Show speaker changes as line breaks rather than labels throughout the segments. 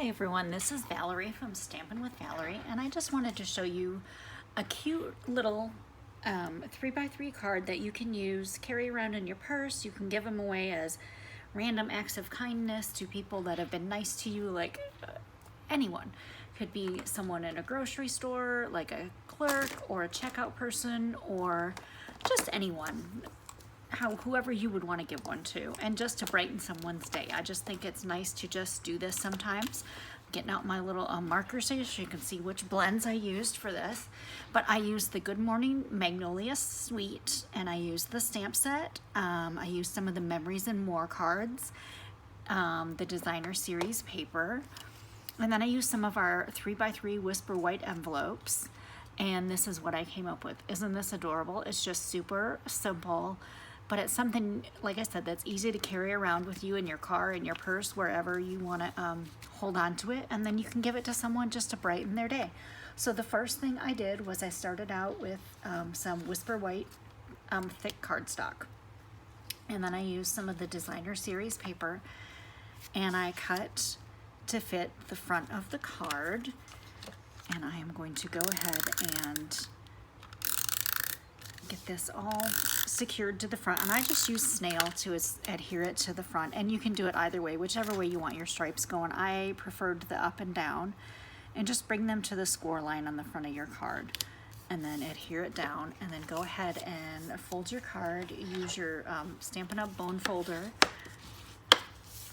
Hi everyone, this is Valerie from Stampin' with Valerie, and I just wanted to show you a cute little 3x3 card that you can use, carry around in your purse. You can give them away as random acts of kindness to people that have been nice to you, like anyone. Could be someone in a grocery store, like a clerk or a checkout person, or just anyone. Whoever you would want to give one to, and just to brighten someone's day. I just think it's nice to just do this sometimes. Getting out my little markers so you can see which blends I used for this. But I used the Good Morning Magnolia Suite, and I used the stamp set. I used some of the Memories and More cards, the Designer Series paper, and then I used some of our 3x3 Whisper White envelopes. And this is what I came up with. Isn't this adorable? It's just super simple, but it's something, like I said, that's easy to carry around with you in your car, in your purse, wherever you want to hold on to it, and then you can give it to someone just to brighten their day. So the first thing I did was I started out with some Whisper White thick cardstock, and then I used some of the Designer Series paper, and I cut to fit the front of the card, and I am going to go ahead and get this all secured to the front, and I just use snail to adhere it to the front, and you can do it either way, whichever way you want your stripes going. I preferred the up and down, and just bring them to the score line on the front of your card, and then adhere it down, and then go ahead and fold your card. Use your Stampin' Up! Bone folder,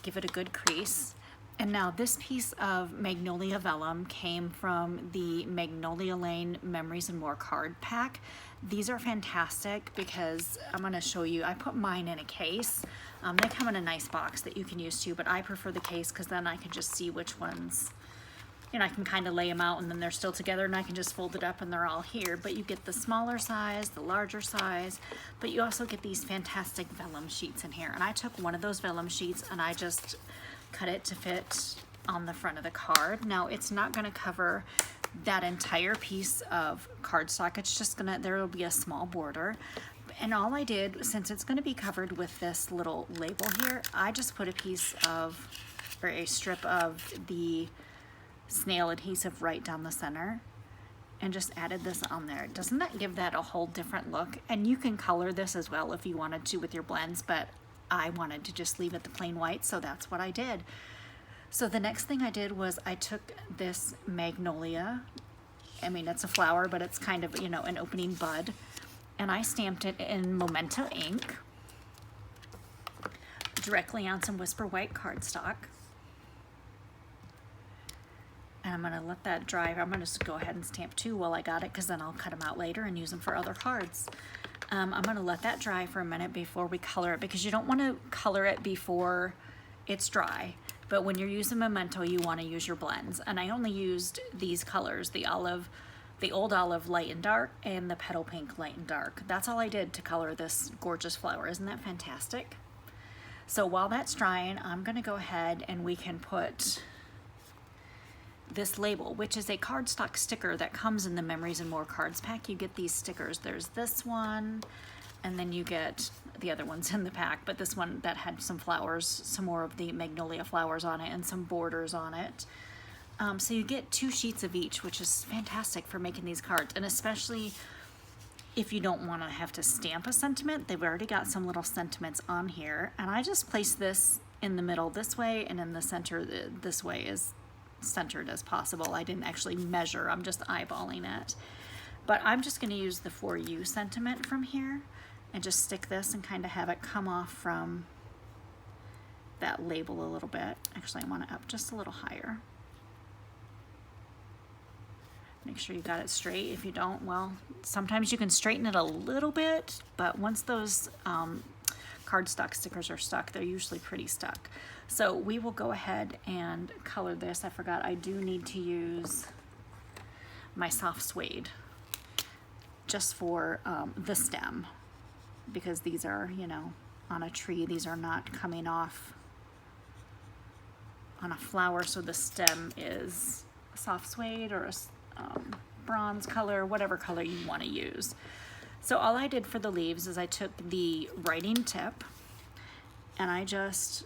give it a good crease. And now this piece of Magnolia Vellum came from the Magnolia Lane Memories and More card pack. These are fantastic because I'm going to show you, I put mine in a case. They come in a nice box that you can use too, but I prefer the case because then I can just see which ones, you know, I can kind of lay them out and then they're still together and I can just fold it up and they're all here. But you get the smaller size, the larger size, but you also get these fantastic vellum sheets in here. And I took one of those vellum sheets and I just cut it to fit on the front of the card. Now it's not going to cover that entire piece of cardstock. It's just gonna, there will be a small border. And all I did, since it's going to be covered with this little label here, I just put a piece of, or a strip of the snail adhesive right down the center and just added this on there. Doesn't that give that a whole different look? And you can color this as well if you wanted to with your blends, but I wanted to just leave it the plain white, so that's what I did. So the next thing I did was I took this magnolia, I mean it's a flower, but it's kind of, you know, an opening bud, and I stamped it in Memento ink directly on some Whisper White cardstock. And I'm gonna let that dry. I'm gonna just go ahead and stamp two while I got it, because then I'll cut them out later and use them for other cards. I'm gonna let that dry for a minute before we color it, because you don't wanna color it before it's dry. But when you're using Memento, you wanna use your blends. And I only used these colors, the olive, the old olive light and dark, and the petal pink light and dark. That's all I did to color this gorgeous flower. Isn't that fantastic? So while that's drying, I'm gonna go ahead and we can put this label, which is a cardstock sticker that comes in the Memories and More cards pack. You get these stickers. There's this one, and then you get the other ones in the pack, but this one that had some flowers, some more of the magnolia flowers on it, and some borders on it. So you get 2 sheets of each, which is fantastic for making these cards, and especially if you don't want to have to stamp a sentiment. They've already got some little sentiments on here, and I just placed this in the middle this way, and in the center this way, as centered as possible. I didn't actually measure, I'm just eyeballing it. But I'm just going to use the For You sentiment from here and just stick this and kind of have it come off from that label a little bit. Actually, I want it up just a little higher. Make sure you got it straight. If you don't, well, sometimes you can straighten it a little bit, but once those cardstock stickers are stuck, they're usually pretty stuck. So we will go ahead and color this. I forgot I do need to use my soft suede just for the stem, because these are, you know, on a tree. These are not coming off on a flower, so the stem is soft suede or a bronze color, whatever color you want to use. So all I did for the leaves is I took the writing tip and I just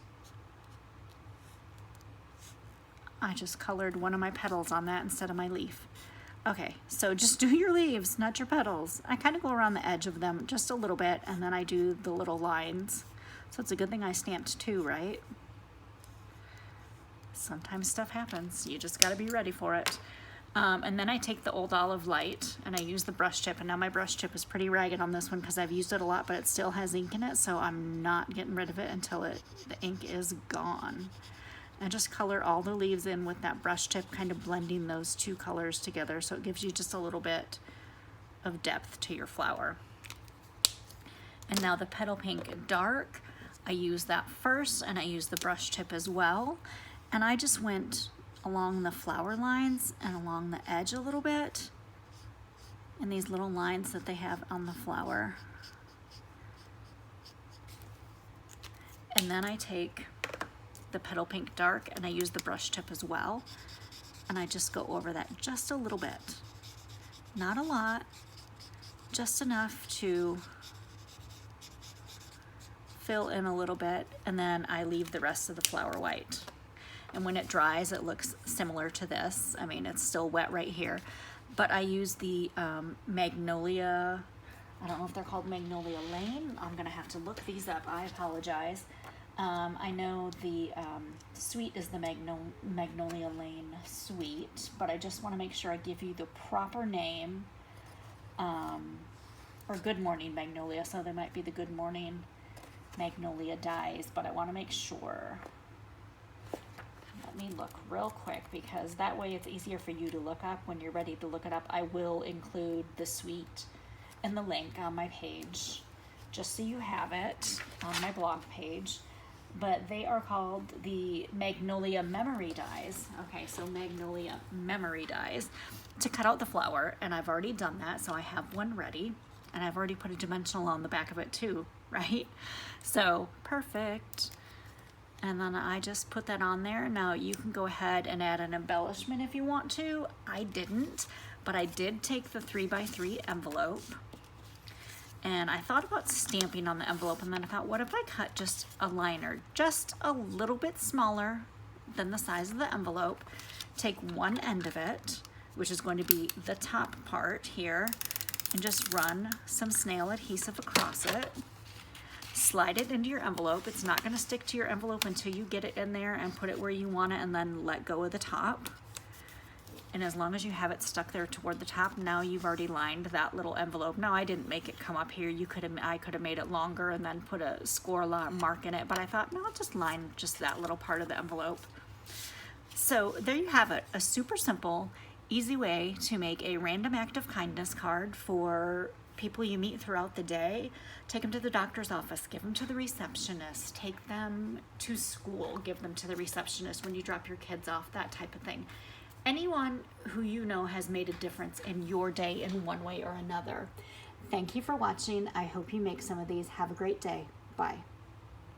I just colored one of my petals on that instead of my leaf. Okay, so just do your leaves, not your petals. I kind of go around the edge of them just a little bit, and then I do the little lines. So it's a good thing I stamped two, right? Sometimes stuff happens. You just got to be ready for it. And then I take the Old Olive Light and I use the brush tip. And now my brush tip is pretty ragged on this one because I've used it a lot, but it still has ink in it. So I'm not getting rid of it until the ink is gone. And just color all the leaves in with that brush tip, kind of blending those two colors together. So it gives you just a little bit of depth to your flower. And now the Petal Pink Dark, I use that first and I use the brush tip as well. And I just went along the flower lines and along the edge a little bit in these little lines that they have on the flower. And then I take the Petal Pink Dark and I use the brush tip as well. And I just go over that just a little bit. Not a lot, just enough to fill in a little bit, and then I leave the rest of the flower white. And when it dries, it looks similar to this. I mean, it's still wet right here, but I use the Magnolia, I don't know if they're called Magnolia Lane. I'm gonna have to look these up, I apologize. I know the sweet is the Magnolia Lane Sweet, but I just wanna make sure I give you the proper name, or Good Morning Magnolia, so there might be the Good Morning Magnolia dyes, but I wanna make sure. Let me look real quick because that way it's easier for you to look up when you're ready to look it up. I will include the sweet and the link on my page just so you have it on my blog page. But they are called the Magnolia Memory Dies. Okay, so Magnolia Memory Dies to cut out the flower, and I've already done that, so I have one ready, and I've already put a dimensional on the back of it too, right? So perfect. And then I just put that on there. Now you can go ahead and add an embellishment if you want to. I didn't, but I did take the 3x3 envelope and I thought about stamping on the envelope, and then I thought, what if I cut just a liner, just a little bit smaller than the size of the envelope, take one end of it, which is going to be the top part here, and just run some snail adhesive across it. Slide it into your envelope. It's not going to stick to your envelope until you get it in there and put it where you want it, and then let go of the top. And as long as you have it stuck there toward the top, now you've already lined that little envelope. Now I didn't make it come up here. I could have made it longer and then put a score mark in it, but I thought, no, I'll just line just that little part of the envelope. So there you have it, a super simple, easy way to make a random act of kindness card for people you meet throughout the day. Take them to the doctor's office, give them to the receptionist, take them to school, give them to the receptionist when you drop your kids off, that type of thing. Anyone who you know has made a difference in your day in one way or another. Thank you for watching. I hope you make some of these. Have a great day. Bye.